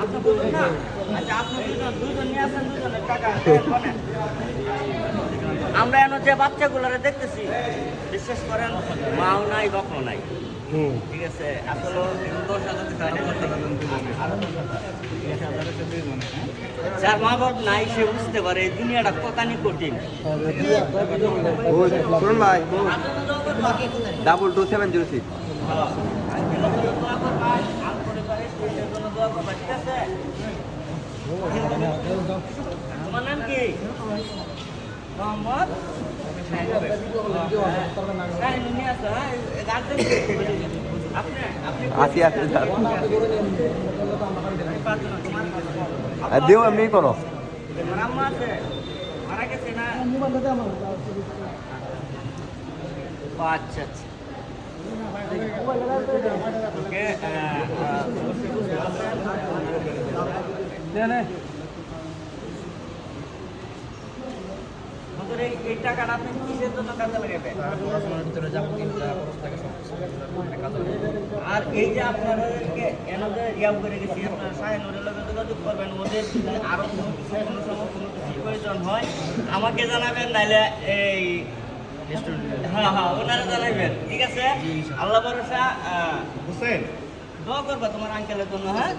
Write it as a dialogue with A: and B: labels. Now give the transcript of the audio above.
A: আপনি বলুন না আচ্ছা আপনি দুজন নিয়ে আসেন দুজনের টাকা শোনেন আমরা এখন যে বাচ্চাগুলোরে দেখতেছি বিশেষ করেন মাও নাই বাপও নাই ঠিক আছে আসলে 10,000 যার মা বাপ নাই সে বুঝতে পারে এই দুনিয়াটা কতানি কঠিন
B: শুনুন ভাই 22706
A: তোমার নাম কি মোহাম্মদ
B: আসি আসি দেও এমনি করো
A: মারা গেছে না আচ্ছা আচ্ছা এই টাকাটা আপনি কিসের জন্য কাজে লাগাবেন আর এই যে আপনাদেরকে এনাদের ইয়াম করে গেছি আপনারা সাহেনুরের লগে যোগাযোগ করবেন ওদের আরো কোনো কিছু প্রয়োজন হয় আমাকে জানাবেন নাহলে এই হ্যাঁ হ্যাঁ ওনারা জানাবেন ঠিক আছে আল্লাহ ভরসা হোসেন দোয়া করবা তোমার আঙ্কেলের জন্য হ্যাঁ